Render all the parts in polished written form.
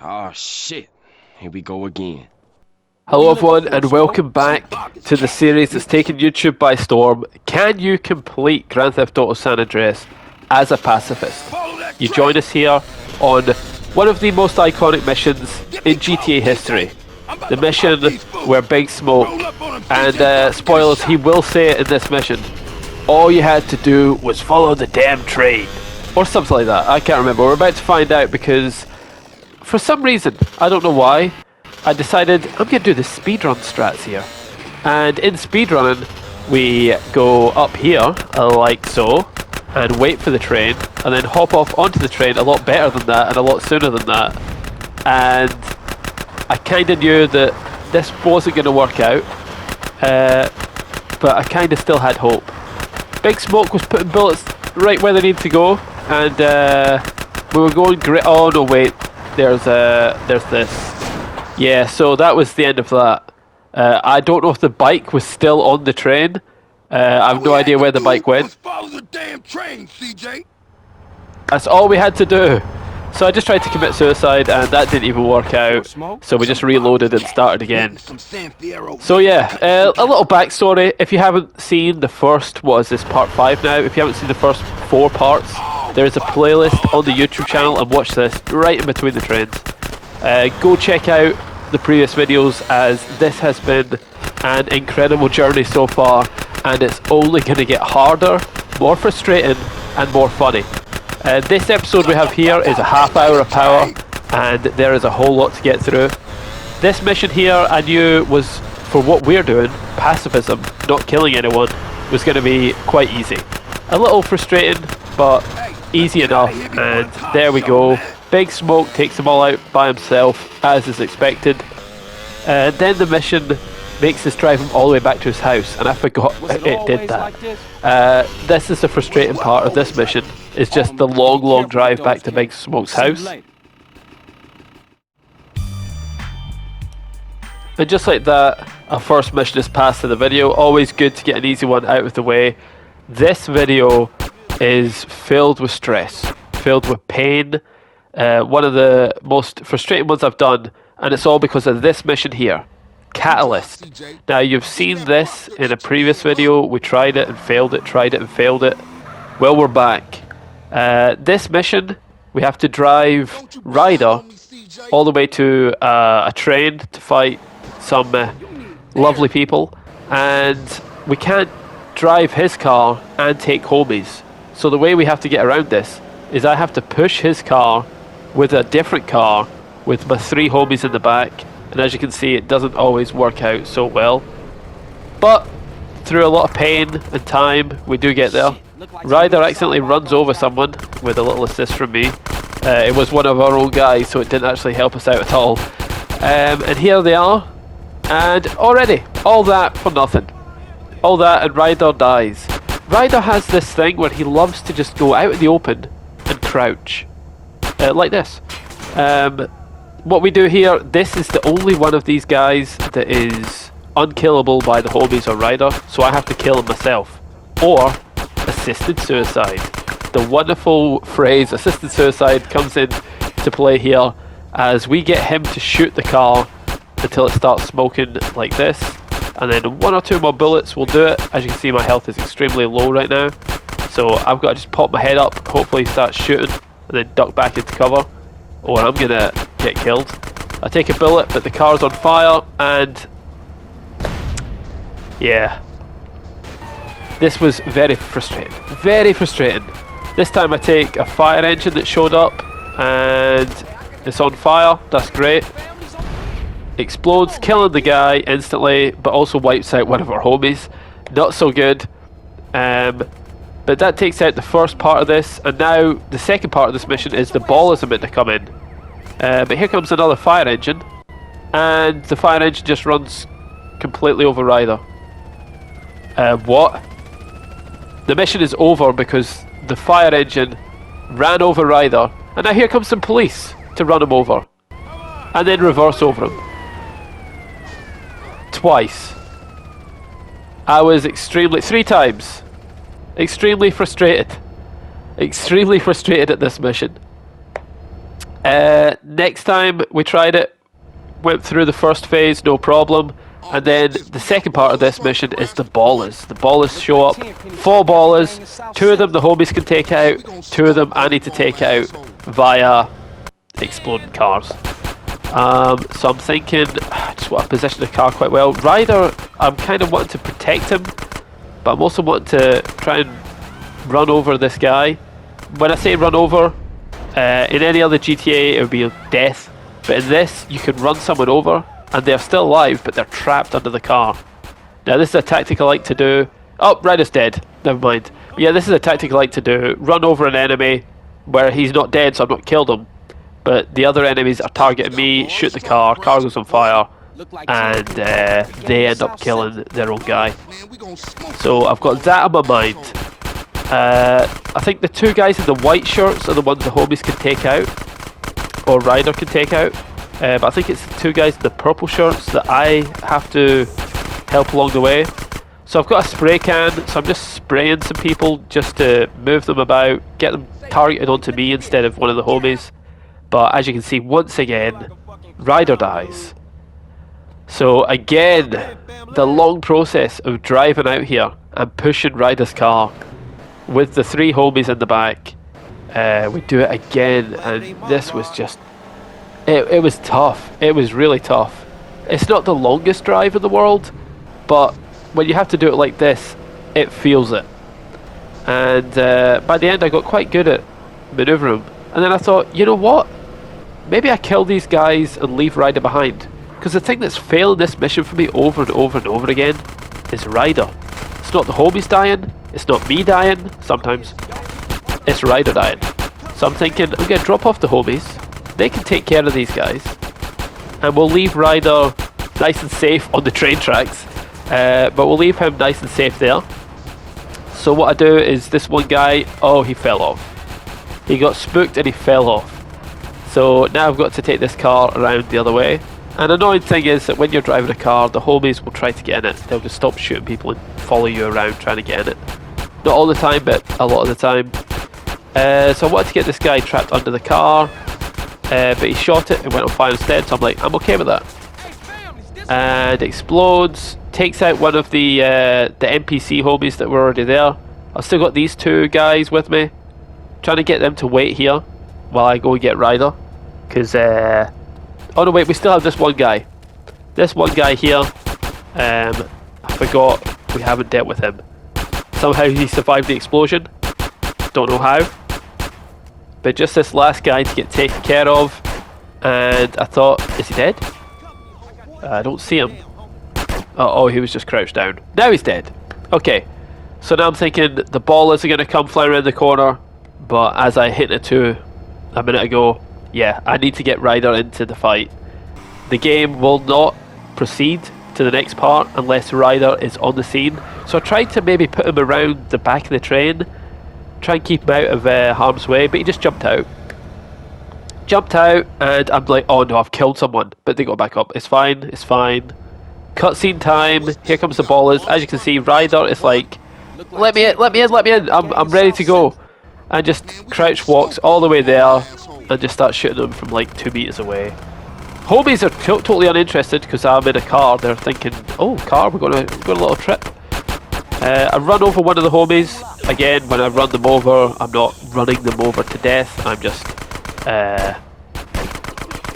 Oh shit. Here we go again. Hello everyone and welcome back to the series that's taken YouTube by storm. Can you complete Grand Theft Auto San Andreas as a pacifist? You join us here on one of the most iconic missions in GTA history. The mission where Big Smoke, and spoilers, he will say it in this mission, all you had to do was follow the damn train. Or something like that, I can't remember. We're about to find out because for some reason, I don't know why, I decided I'm going to do the speedrun strats here. And in speedrunning, we go up here, like so, and wait for the train, and then hop off onto the train a lot better than that, and a lot sooner than that. And I kind of knew that this wasn't going to work out, but I kind of still had hope. Big Smoke was putting bullets right where they need to go, and we were going great. Oh no, wait, there's this. Yeah, so that was the end of that. I don't know if the bike was still on the train. I have no idea where the bike went. Follow the damn train, CJ. That's all we had to do. So I just tried to commit suicide and that didn't even work out. So we just reloaded and started again. So yeah, a little backstory. If you haven't seen the first, what is this, part 5 now? If you haven't seen the first 4 parts, there is a playlist on the YouTube channel, and watch this right in between the trains. Go check out the previous videos, as this has been an incredible journey so far, and it's only going to get harder, more frustrating and more funny. This episode we have here is a half hour of power, and there is a whole lot to get through. This mission here I knew was, for what we're doing, pacifism, not killing anyone, was going to be quite easy. A little frustrating, but easy enough, and there we go. Big Smoke takes them all out by himself, as is expected. Then the mission makes us drive him all the way back to his house, and I forgot it did that. This is the frustrating part of this mission. It's just the long drive back to Big Smoke's house. And just like that, our first mission is passed in the video. Always good to get an easy one out of the way. This video is filled with stress, filled with pain. One of the most frustrating ones I've done, and it's all because of this mission here, Catalyst. Now you've seen this in a previous video. We tried it and failed it, tried it and failed it. Well, we're back. This mission, we have to drive Ryder all the way to a train to fight some lovely people, and we can't drive his car and take homies. So the way we have to get around this is I have to push his car with a different car with my 3 homies in the back, and as you can see, it doesn't always work out so well, but through a lot of pain and time we do get there. Ryder accidentally runs over someone with a little assist from me. It was one of our own guys, so it didn't actually help us out at all. And here they are, and already all that for nothing. All that and Ryder dies. Ryder has this thing where he loves to just go out in the open and crouch. Like this. What we do here, this is the only one of these guys that is unkillable by the homies or Ryder, so I have to kill him myself. Or assisted suicide. The wonderful phrase assisted suicide comes in to play here, as we get him to shoot the car until it starts smoking like this, and then 1 or 2 more bullets will do it. As you can see, my health is extremely low right now, so I've got to just pop my head up, hopefully he starts shooting, and then duck back into cover, or I'm gonna get killed. I take a bullet, but the car's on fire, and yeah, this was very frustrating. Very frustrating. This time I take a fire engine that showed up, and it's on fire. That's great. Explodes, killing the guy instantly, but also wipes out one of our homies. Not so good. But that takes out the first part of this, and now the second part of this mission is the ball is meant to come in. But here comes another fire engine, and the fire engine just runs completely over Ryder. What? The mission is over because the fire engine ran over Ryder, and now here comes some police to run him over, and then reverse over him. Twice. I was 3 times. Extremely frustrated at this mission. Next time we tried it, went through the first phase, no problem. And then the second part of this mission is the ballers. The ballers show up, 4 ballers, 2 of them the homies can take out, 2 of them I need to take out via exploding cars. So I'm thinking, I just want to position the car quite well. Ryder, I'm kind of wanting to protect him, but I'm also wanting to try and run over this guy. When I say run over, in any other GTA it would be death, but in this you can run someone over and they're still alive, but they're trapped under the car. Now this is a tactic I like to do. Oh, Ryder's dead. Never mind. But yeah, this is a tactic I like to do. Run over an enemy where he's not dead, so I've not killed him. But the other enemies are targeting me, shoot the car goes on fire, and they end up killing their own guy. So I've got that on my mind. I think the 2 guys in the white shirts are the ones the homies can take out, or Ryder can take out. But I think it's the 2 guys in the purple shirts that I have to help along the way. So I've got a spray can, so I'm just spraying some people just to move them about, get them targeted onto me instead of one of the homies. But as you can see, once again, Ryder dies. So again, the long process of driving out here and pushing Ryder's car with the 3 homies in the back. We do it again, and this was just... It was tough. It was really tough. It's not the longest drive in the world, but when you have to do it like this, it feels it. And by the end I got quite good at manoeuvring. And then I thought, you know what? Maybe I kill these guys and leave Ryder behind. Because the thing that's failing this mission for me over and over and over again is Ryder. It's not the homies dying, it's not me dying, sometimes. It's Ryder dying. So I'm thinking, I'm going to drop off the homies. They can take care of these guys, and we'll leave Ryder nice and safe on the train tracks, but we'll leave him nice and safe there. So what I do is this one guy, oh, he fell off. He got spooked and he fell off. So now I've got to take this car around the other way. And the annoying thing is that when you're driving a car, the homies will try to get in it. They'll just stop shooting people and follow you around trying to get in it. Not all the time, but a lot of the time. So I wanted to get this guy trapped under the car. But he shot it and went on fire instead, so I'm like, I'm okay with that. And explodes, takes out one of the NPC homies that were already there. I've still got these 2 guys with me, trying to get them to wait here while I go and get Ryder. Because, oh no wait, we still have this one guy. This one guy here, I forgot we haven't dealt with him. Somehow he survived the explosion, don't know how. But just this last guy to get taken care of, and I thought, is he dead? I don't see him. Oh, he was just crouched down. Now he's dead. Okay, so now I'm thinking the ballers are going to come flying around the corner, but as I hit it to a minute ago, yeah, I need to get Ryder into the fight. The game will not proceed to the next part unless Ryder is on the scene. So I tried to maybe put him around the back of the train, try and keep him out of harm's way, but he just jumped out. And I'm like, oh no, I've killed someone, but they got back up. It's fine, it's fine. Cutscene time, here comes the ballers. As you can see, Ryder is like, let me in, I'm ready to go. And just crouch walks all the way there and just start shooting them from like 2 meters away. Homies are totally uninterested because I'm in a car. They're thinking, oh, car, we're going on a little trip. I run over one of the homies. Again, when I run them over, I'm not running them over to death. I'm just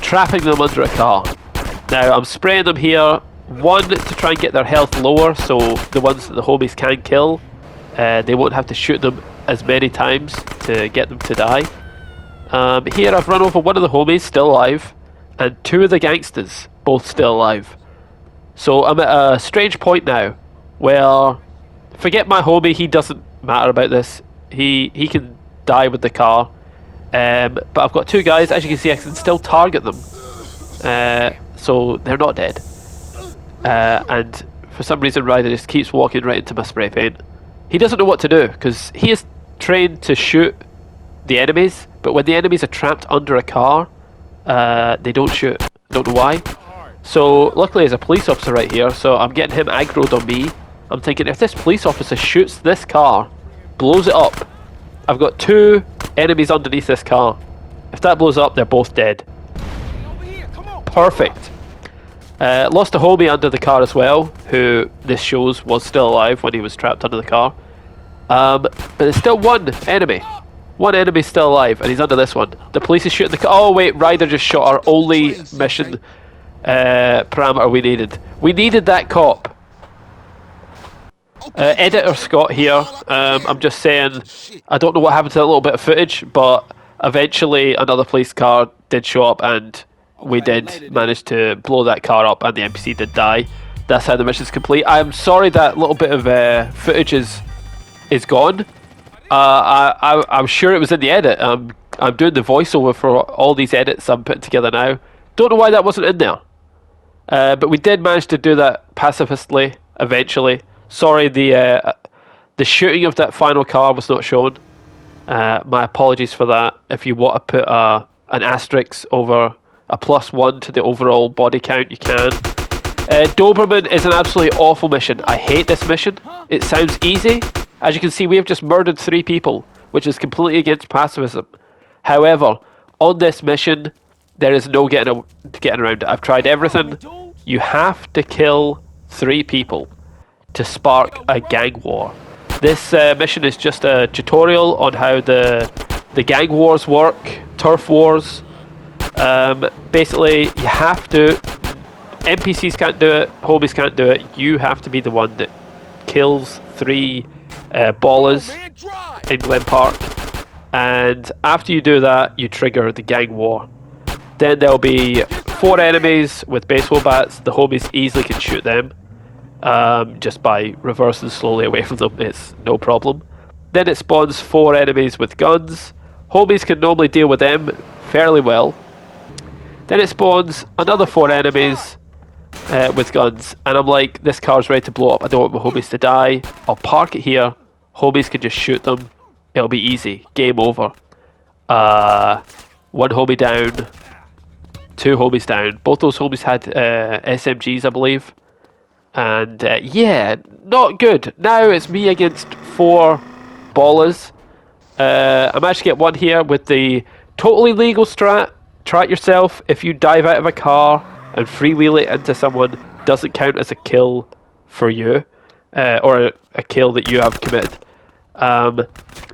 trapping them under a car. Now, I'm spraying them here. 1, to try and get their health lower, so the ones that the homies can kill, they won't have to shoot them as many times to get them to die. Here, I've run over one of the homies, still alive, and 2 of the gangsters, both still alive. So I'm at a strange point now, where... Forget my homie, he doesn't matter about this. He can die with the car. But I've got 2 guys, as you can see I can still target them. So they're not dead. And for some reason Ryder just keeps walking right into my spray paint. He doesn't know what to do, because he is trained to shoot the enemies, but when the enemies are trapped under a car, they don't shoot. I don't know why. So luckily there's a police officer right here, so I'm getting him aggroed on me. I'm thinking, if this police officer shoots this car, blows it up, I've got 2 enemies underneath this car. If that blows up, they're both dead. Perfect. Lost a homie under the car as well, who this shows was still alive when he was trapped under the car. But there's still one enemy. One enemy still alive, and he's under this one. The police is shooting the car. Oh wait, Ryder just shot our only mission parameter we needed. We needed that cop. Editor Scott here. I'm just saying, I don't know what happened to that little bit of footage, but eventually another police car did show up, and we did manage to blow that car up, and the NPC did die. That's how the mission's complete. I'm sorry that little bit of footage is gone. I'm sure it was in the edit. I'm doing the voiceover for all these edits I'm putting together now. Don't know why that wasn't in there. But we did manage to do that pacifistly eventually. Sorry, the shooting of that final car was not shown. My apologies for that. If you want to put an asterisk over a +1 to the overall body count, you can. Doberman is an absolutely awful mission. I hate this mission. It sounds easy. As you can see, we have just murdered 3 people, which is completely against pacifism. However, on this mission, there is no getting around it. I've tried everything. You have to kill 3 people to spark a gang war. This mission is just a tutorial on how the gang wars work, turf wars. Basically, you have to... NPCs can't do it, homies can't do it. You have to be the one that kills 3 ballers in Glen Park, and after you do that, you trigger the gang war. Then there'll be 4 enemies with baseball bats. The homies easily can shoot them just by reversing slowly away from them. It's no problem. Then it spawns 4 enemies with guns. Homies can normally deal with them fairly well. Then it spawns another 4 enemies with guns, and I'm like, this car's ready to blow up. I don't want my homies to die. I'll park it here. Homies can just shoot them. It'll be easy. Game over. 1 homie down. 2 homies down. Both those homies had SMGs, I believe. And yeah, not good. Now it's me against 4 ballers. I managed to get one here with the totally legal strat. Try it yourself. If you dive out of a car and freewheel it into someone, doesn't count as a kill for you, or a kill that you have committed.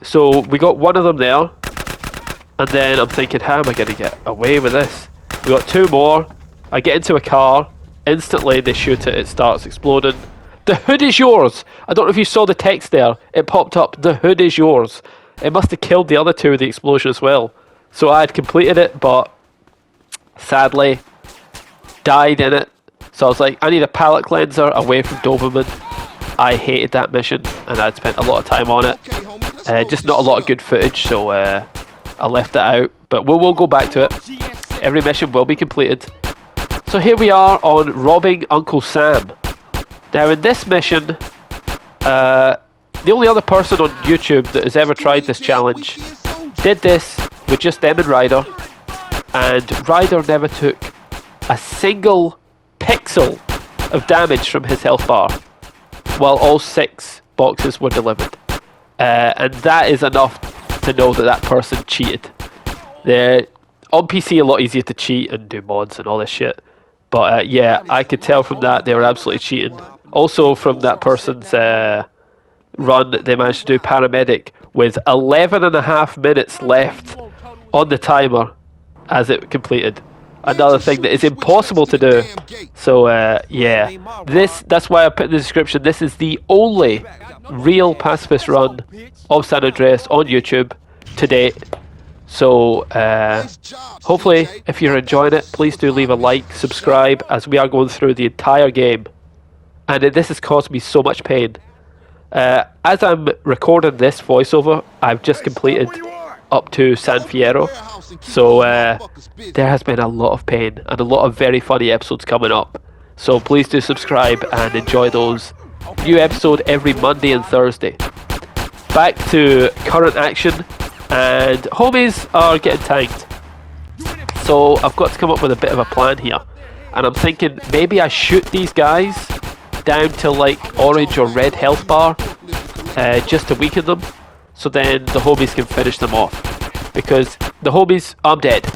So we got one of them there, and then I'm thinking, how am I going to get away with this? We got 2 more. I get into a car, instantly they shoot it starts exploding. The hood is yours! I don't know if you saw the text there, it popped up, the hood is yours. It must have killed the other 2 with the explosion as well. So I had completed it, but sadly died in it. So I was like, I need a palate cleanser away from Doberman. I hated that mission, and I'd spent a lot of time on it. Just not a lot of good footage, so I left it out. But we will go back to it. Every mission will be completed. So here we are on robbing Uncle Sam. Now in this mission, the only other person on YouTube that has ever tried this challenge did this with just them and Ryder, and Ryder never took a single pixel of damage from his health bar, while all 6 boxes were delivered. And that is enough to know that that person cheated. On PC, a lot easier to cheat and do mods and all this shit. But yeah, I could tell from that they were absolutely cheating. Also from that person's run, they managed to do paramedic with 11.5 minutes left on the timer as it completed. Another thing that is impossible to do. So yeah, that's why I put in the description, this is the only real pacifist run of San Andreas on YouTube to date. So hopefully if you're enjoying it, please do leave a like, subscribe, as we are going through the entire game, and this has caused me so much pain. As I'm recording this voiceover, I've just completed up to San Fierro, so there has been a lot of pain and a lot of very funny episodes coming up. So please do subscribe and enjoy those. New episode every Monday and Thursday. Back to current action, and homies are getting tagged. So I've got to come up with a bit of a plan here, and I'm thinking maybe I shoot these guys down to like orange or red health bar, just to weaken them, so then the homies can finish them off. Because The homies, I'm dead.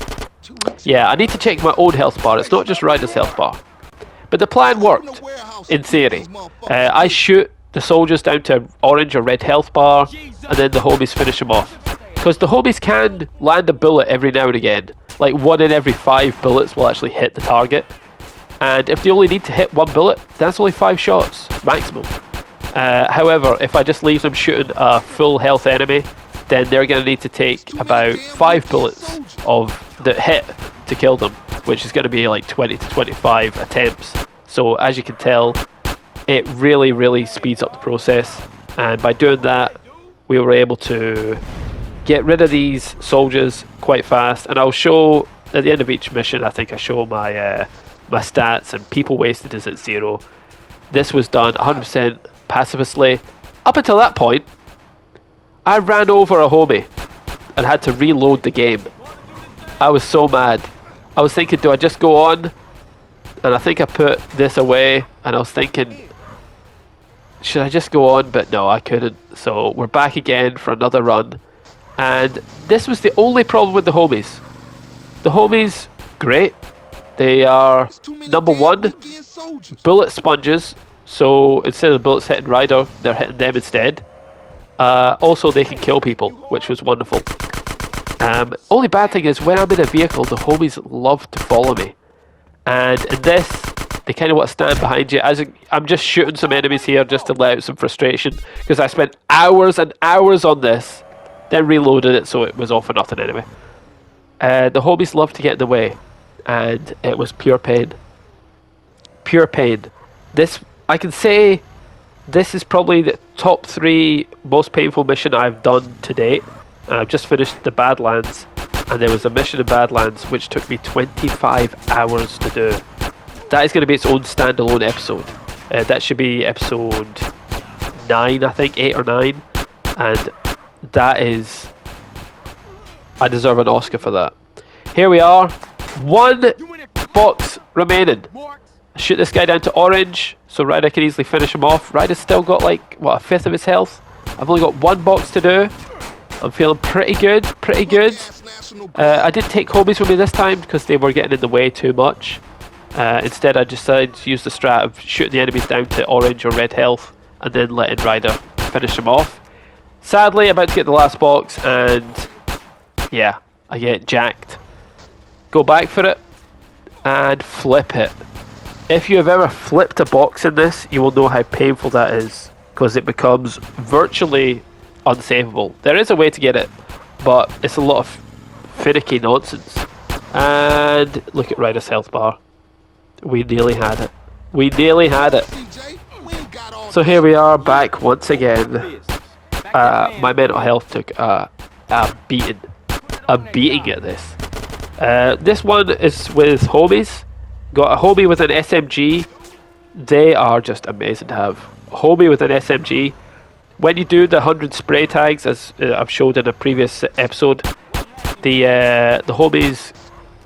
Yeah, I need to check my own health bar. It's not just Ryder's health bar. But the plan worked, in theory. I shoot the soldiers down to orange or red health bar, and then the homies finish them off. Because the homies can land a bullet every now and again. Like 1 in every 5 bullets will actually hit the target. And if they only need to hit 1 bullet, that's only 5 shots, maximum. However, if I just leave them shooting a full health enemy, then they're going to need to take about 5 bullets that hit to kill them, which is going to be like 20 to 25 attempts. So as you can tell, it really, really speeds up the process. And by doing that, we were able to get rid of these soldiers quite fast. And I'll show, at the end of each mission, I think I show my my stats, and people wasted is at 0. This was done 100% pacifistly. Up until that point, I ran over a homie and had to reload the game. I was so mad. I was thinking, do I just go on? And I think I put this away, and I was thinking, should I just go on? But no, I couldn't. So we're back again for another run. And this was the only problem with the homies. The homies, great. They are, number 1, bullet sponges. So instead of the bullets hitting Ryder, they're hitting them instead. Also, they can kill people, which was wonderful. Only bad thing is, when I'm in a vehicle, the homies love to follow me. And in this, they kind of want to stand behind you. I'm just shooting some enemies here just to let out some frustration, because I spent hours and hours on this, then reloaded it so it was all for nothing anyway. The homies love to get in the way, and it was pure pain. Pure pain. This, I can say, this is probably the top 3 most painful mission I've done to date. I've just finished the Badlands, and there was a mission in Badlands which took me 25 hours to do. That is going to be its own standalone episode. That should be episode 9, I think, 8 or 9. And that is... I deserve an Oscar for that. Here we are. 1 box remaining. Shoot this guy down to orange, so Ryder can easily finish him off. Ryder's still got like, what, 1/5 of his health? I've only got 1 box to do. I'm feeling pretty good, pretty good. I didn't take homies with me this time because they were getting in the way too much. Instead, I decided to use the strat of shooting the enemies down to orange or red health and then letting Ryder finish them off. Sadly, about to get the last box, and yeah, I get jacked. Go back for it and flip it. If you have ever flipped a box in this, you will know how painful that is, because it becomes virtually unsavable. There is a way to get it, but it's a lot of finicky nonsense. And look at Ryder's health bar. We nearly had it. We nearly had it. So here we are back once again. My mental health took a beating. A beating at this. This one is with homies. Got a homie with an SMG. They are just amazing to have. A homie with an SMG. When you do the 100 spray tags, as I've showed in a previous episode, the homies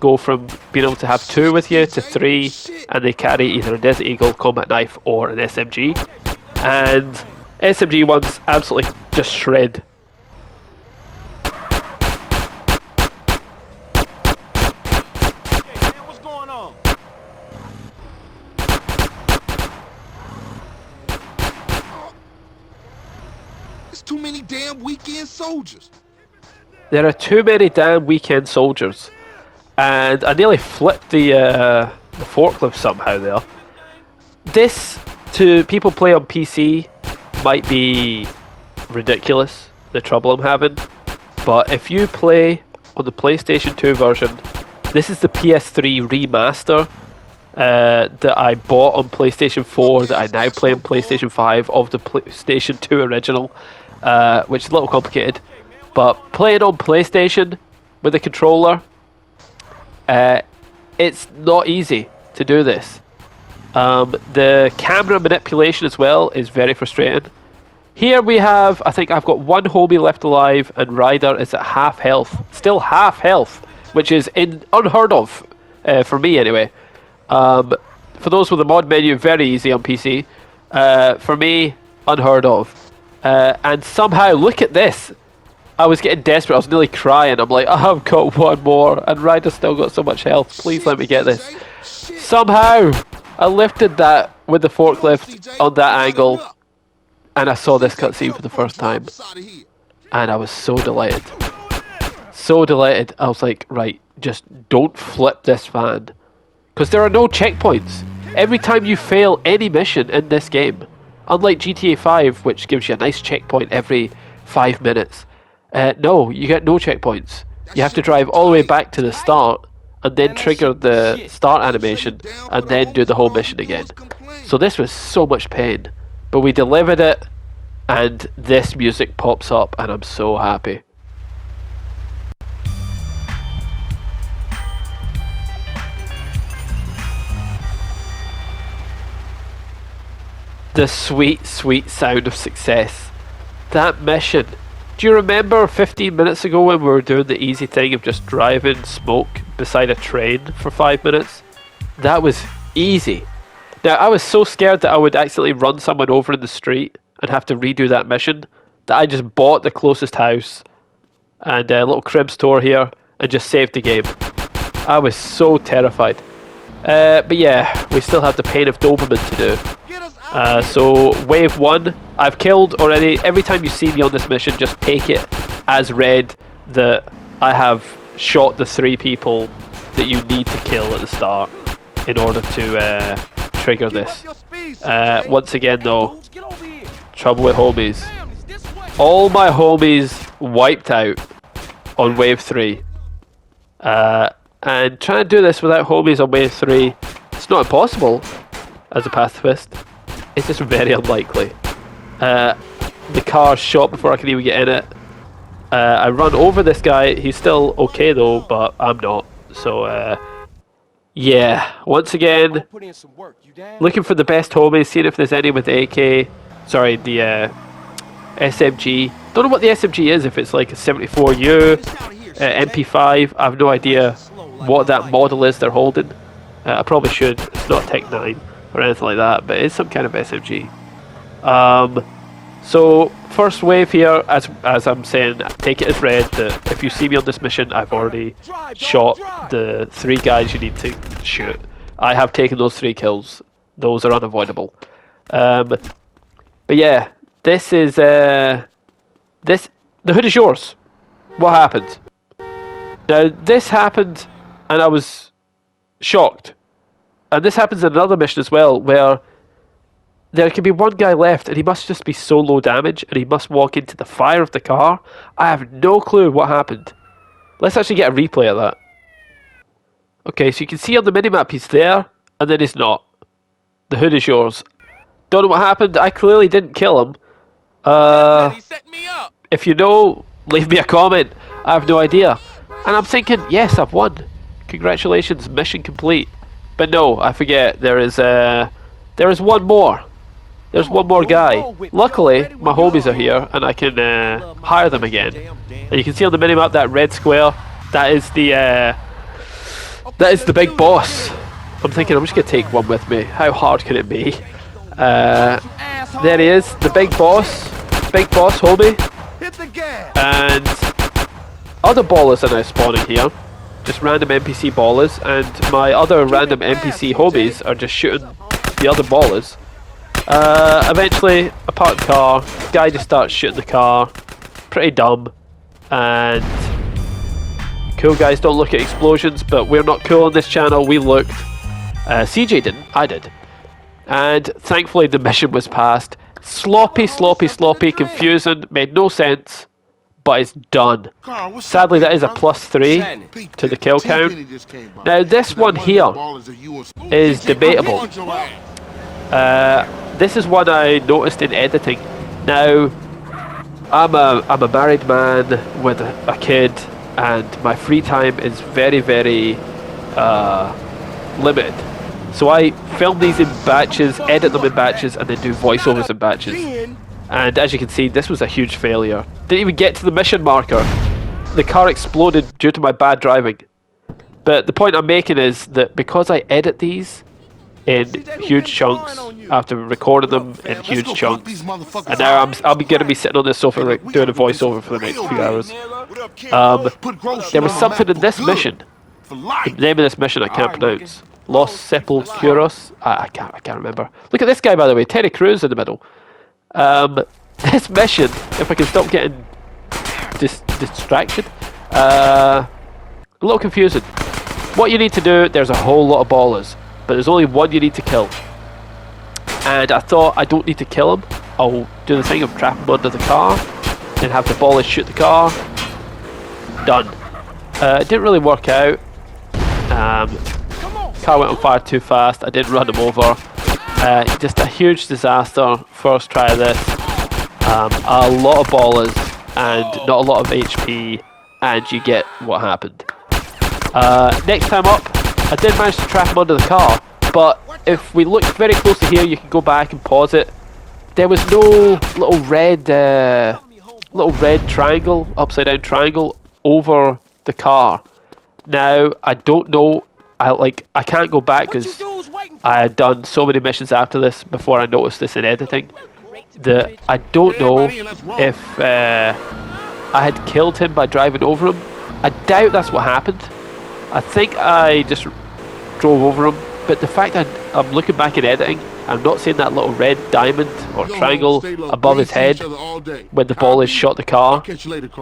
go from being able to have 2 with you to 3, and they carry either a Desert Eagle, combat knife, or an SMG. And SMG ones absolutely just shred. Too many damn weekend soldiers. There are too many damn weekend soldiers, and I nearly flipped the forklift somehow there. This, to people play on PC, might be ridiculous, the trouble I'm having, but if you play on the PlayStation 2 version, this is the PS3 remaster that I bought on PlayStation 4 that I now play on PlayStation 5 of the PlayStation 2 original. Which is a little complicated, but playing on PlayStation with a controller, it's not easy to do this. The camera manipulation as well is very frustrating. Here we have, I think I've got 1 homie left alive, and Ryder is at half health. Still half health, which is unheard of, for me anyway. For those with a mod menu, very easy on PC. For me, unheard of. And somehow, look at this. I was getting desperate. I was nearly crying. I'm like, I've got one more, and Ryder's still got so much health. Please let me get this. Somehow, I lifted that with the forklift on that angle, and I saw this cutscene for the first time, and I was so delighted. So delighted. I was like, right, just don't flip this van, because there are no checkpoints. Every time you fail any mission in this game, unlike GTA 5, which gives you a nice checkpoint every 5 minutes, no, you get no checkpoints. You have to drive all the way back to the start and then trigger the start animation and then do the whole mission again. So this was so much pain, but we delivered it, and this music pops up and I'm so happy. The sweet, sweet sound of success. That mission. Do you remember 15 minutes ago when we were doing the easy thing of just driving smoke beside a train for 5 minutes? That was easy. Now, I was so scared that I would accidentally run someone over in the street and have to redo that mission that I just bought the closest house and a little crib store here and just saved the game. I was so terrified. But yeah, we still have the pain of Doberman to do. So wave 1, I've killed already. Every time you see me on this mission, just take it as read that I have shot the 3 people that you need to kill at the start in order to trigger this. Once again though, trouble with homies. All my homies wiped out on wave 3. And trying to do this without homies on wave 3, it's not impossible as a pacifist. It's just very unlikely. The car's shot before I can even get in it. I run over this guy. He's still okay though, but I'm not. So yeah, once again, looking for the best homies, seeing if there's any with the AK. Sorry, the SMG. Don't know what the SMG is, if it's like a 74U, MP5. I have no idea what that model is they're holding. I probably should. It's not Tech 9 or anything like that, but it's some kind of SMG. So first wave here, as I'm saying, take it as read that if you see me on this mission, I've already shot the 3 guys you need to shoot. I have taken those 3 kills. Those are unavoidable. But yeah, this is the hood is yours. What happened? Now this happened, and I was shocked. And this happens in another mission as well, where there can be one guy left, and he must just be so low damage, and he must walk into the fire of the car. I have no clue what happened. Let's actually get a replay of that. Okay, so you can see on the minimap he's there, and then he's not. The hood is yours. Don't know what happened. I clearly didn't kill him. If you know, leave me a comment. I have no idea. And I'm thinking, yes, I've won. Congratulations, mission complete. But no, I forget. There is one more. There's one more guy. Luckily, my homies are here, and I can hire them again. And you can see on the minimap that red square. That is the big boss. I'm thinking I'm just gonna take one with me. How hard can it be? There he is, the big boss homie. And other ballers are now spawning here. Just random NPC ballers, and my other random NPC homies are just shooting the other ballers. Eventually, I park the car, guy just starts shooting the car. Pretty dumb. And cool guys don't look at explosions, but we're not cool on this channel. We looked. CJ didn't, I did. And thankfully the mission was passed. Sloppy, confusing, made no sense. But it's done. Sadly, that is a +3 to the kill count. Now, this one here is debatable. This is one I noticed in editing. Now, I'm a married man with a kid, and my free time is very, very limited. So I film these in batches, edit them in batches, and then do voiceovers in batches. And as you can see, this was a huge failure. Didn't even get to the mission marker. The car exploded due to my bad driving. But the point I'm making is that because I edit these in huge chunks after recording them in huge chunks. And now I'm going to be sitting on this sofa doing a voiceover for the next few hours. There was something in this mission. The name of this mission I can't pronounce. Los Sepulcros. I can't remember. Look at this guy, by the way. Terry Crews in the middle. This mission, if I can stop getting distracted, a little confusing. What you need to do, there's a whole lot of ballers, but there's only one you need to kill. And I thought, I don't need to kill him. I'll do the thing of trap him under the car, then have the ballers shoot the car. Done. It didn't really work out. Car went on fire too fast. I didn't run him over. Just a huge disaster. First try of this. A lot of ballers and not a lot of HP, and you get what happened. Next time up, I did manage to trap him under the car, but if we look very closely here, you can go back and pause it. There was no little red triangle, upside down triangle over the car. Now I don't know. I can't go back because I had done so many missions after this before I noticed this in editing. That I don't know if I had killed him by driving over him. I doubt that's what happened. I think I just drove over him, but the fact that I'm looking back in editing, I'm not seeing that little red diamond or triangle above his head when the ball is shot the car,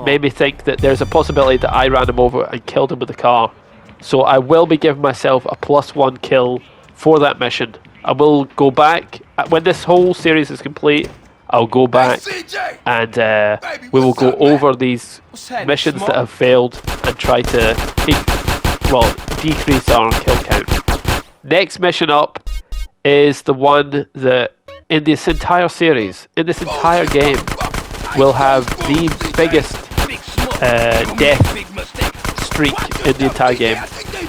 made me think that there's a possibility that I ran him over and killed him with the car. So I will be giving myself a +1 kill for that mission. I will go back, when this whole series is complete, I'll go back and we will go over these missions that have failed and try to decrease our kill count. Next mission up is the one that in this entire series, in this entire game, will have the biggest death streak in the entire game.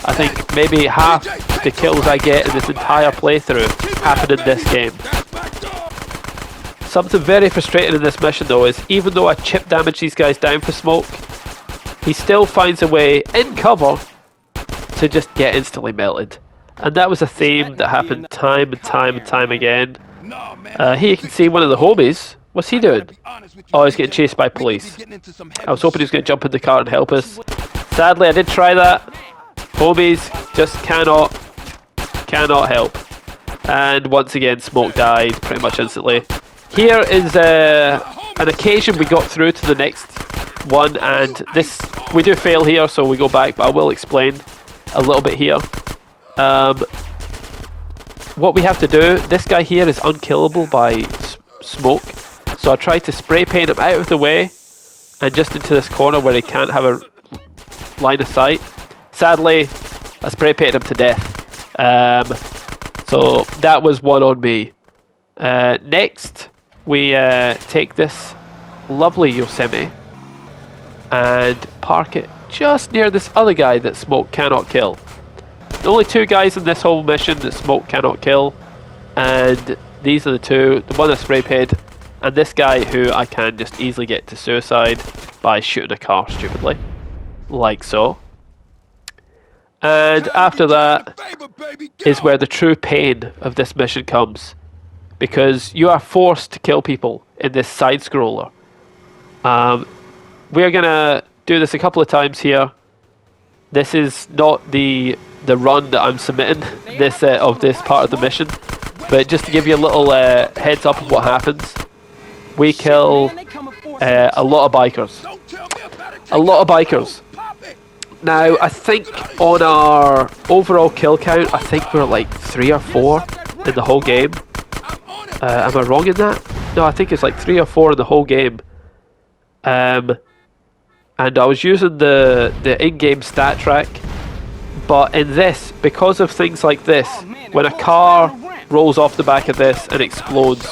I think maybe half the kills I get in this entire playthrough happen in this game. Something very frustrating in this mission though is even though I chip damage these guys down for smoke, he still finds a way in cover to just get instantly melted. And that was a theme that happened time and time again. Here you can see one of the homies. What's he doing? Oh, he's getting chased by police. I was hoping he was going to jump in the car and help us. Sadly, I did try that. Homies just cannot help. And once again, smoke died pretty much instantly. Here is an occasion we got through to the next one, and this we do fail here, so we go back, but I will explain a little bit here. What we have to do, this guy here is unkillable by smoke, so I tried to spray paint him out of the way and just into this corner where he can't have a line of sight. Sadly, I spray painted him to death, so that was one on me. Next, we take this lovely Yosemite and park it just near this other guy that smoke cannot kill. The only two guys in this whole mission that smoke cannot kill, and these are the two, the one I spray painted, and this guy who I can just easily get to suicide by shooting a car stupidly, like so. And after that is where the true pain of this mission comes, because you are forced to kill people in this side scroller. We're gonna do this a couple of times here. This is not the run that I'm submitting this of this part of the mission, but just to give you a little heads up of what happens, we kill a lot of bikers. Now I think on our overall kill count, I think we're like 3 or 4 in the whole game. Am I wrong in that? No, I think it's like 3 or 4 in the whole game. And I was using the in-game stat track, but in this, because of things like this, when a car rolls off the back of this and explodes,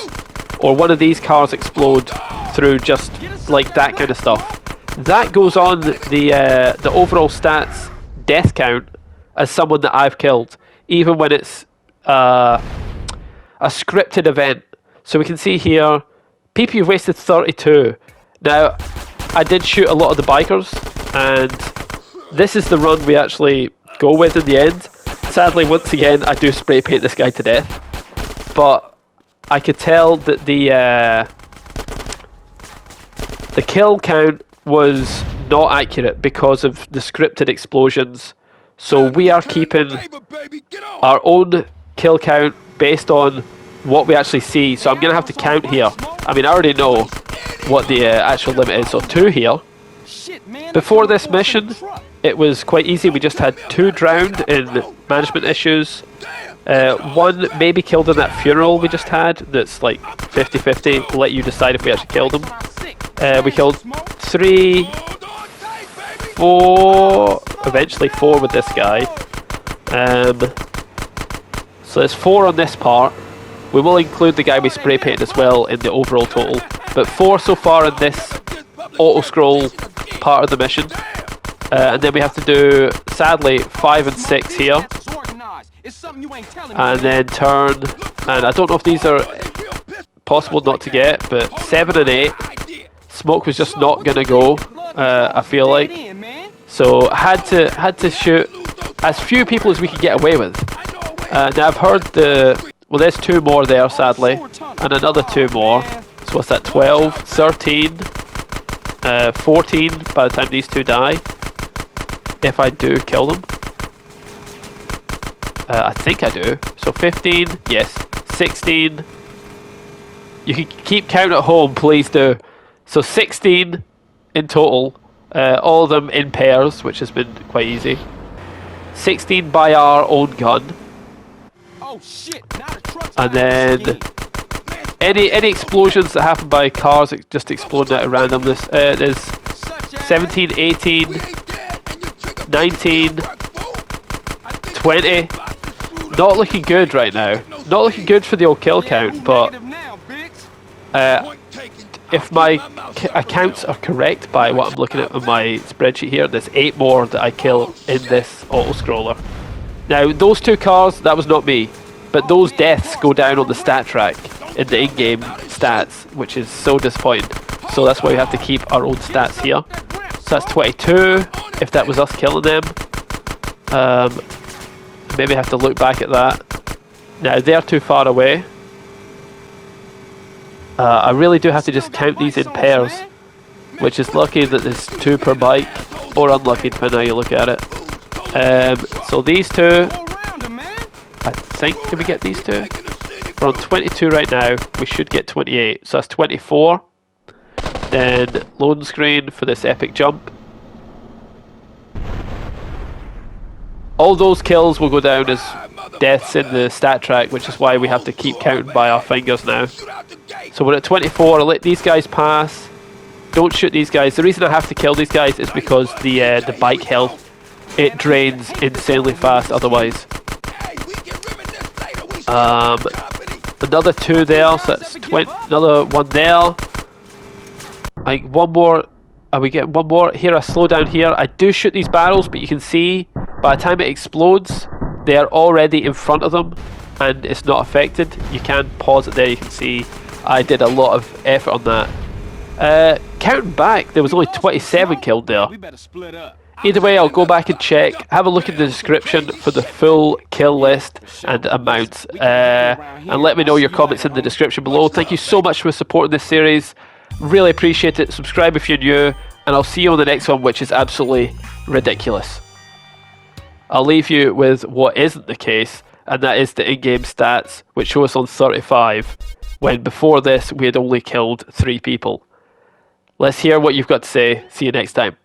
or one of these cars explode through just like that kind of stuff, that goes on the overall stats death count as someone that I've killed, even when it's a scripted event. So we can see here, people you've wasted 32. Now, I did shoot a lot of the bikers, and this is the run we actually go with in the end. sadly, once again, I do spray paint this guy to death. But I could tell that the kill count was not accurate because of the scripted explosions. So we are keeping our own kill count based on what we actually see. So I'm going to have to count here. I mean, I already know what the actual limit is. So 2 here. Before this mission, it was quite easy. We just had 2 drowned in management issues. 1 maybe killed in that funeral we just had. That's like 50-50. Let you decide if we actually killed him. We killed 3, 4, eventually 4 with this guy. So there's 4 on this part. We will include the guy we spray painted as well in the overall total. But 4 so far in this auto-scroll part of the mission. And then we have to do, sadly, 5 and 6 here. And then turn, and I don't know if these are possible not to get, but 7 and 8. Smoke was just not going to go, I feel like. So had to shoot as few people as we could get away with. Now I've heard well, there's 2 more there, sadly, and another 2 more. So what's that, 12, 13, 14 by the time these 2 die, if I do kill them. I think I do. So 15, yes, 16. You can keep count at home, please do. So 16 in total, all of them in pairs, which has been quite easy. 16 by our own gun. And then any explosions that happen by cars just exploding out of randomness. There's 17, 18, 19, 20. Not looking good right now. Not looking good for the old kill count, but if my accounts are correct by what I'm looking at on my spreadsheet here, there's 8 more that I kill in this auto-scroller. Now, those 2 cars, that was not me, but those deaths go down on the stat track in the in-game stats, which is so disappointing. So that's why we have to keep our own stats here. So that's 22, if that was us killing them. Maybe I have to look back at that. Now, they're too far away. I really do have to just count these in pairs, which is lucky that there's 2 per bike, or unlucky depending on how you look at it. So these 2, I think, did we get these 2? We're on 22 right now, we should get 28, so that's 24. Then loading screen for this epic jump. All those kills will go down as deaths in the stat track, which is why we have to keep counting by our fingers now. So we're at 24, I'll let these guys pass. Don't shoot these guys. The reason I have to kill these guys is because the bike health, it drains insanely fast otherwise. Another 2 there, so that's another 1 there. Like 1 more. Are we getting 1 more? Here, I slow down here. I do shoot these barrels, but you can see by the time it explodes, they are already in front of them and it's not affected. You can pause it there, you can see I did a lot of effort on that. Counting back, there was only 27 killed there. Either way, I'll go back and check. Have a look in the description for the full kill list and amounts. And let me know your comments in the description below. Thank you so much for supporting this series. Really appreciate it. Subscribe if you're new. And I'll see you on the next one, which is absolutely ridiculous. I'll leave you with what isn't the case, and that is the in-game stats, which show us on 35, when before this we had only killed 3 people. Let's hear what you've got to say. See you next time.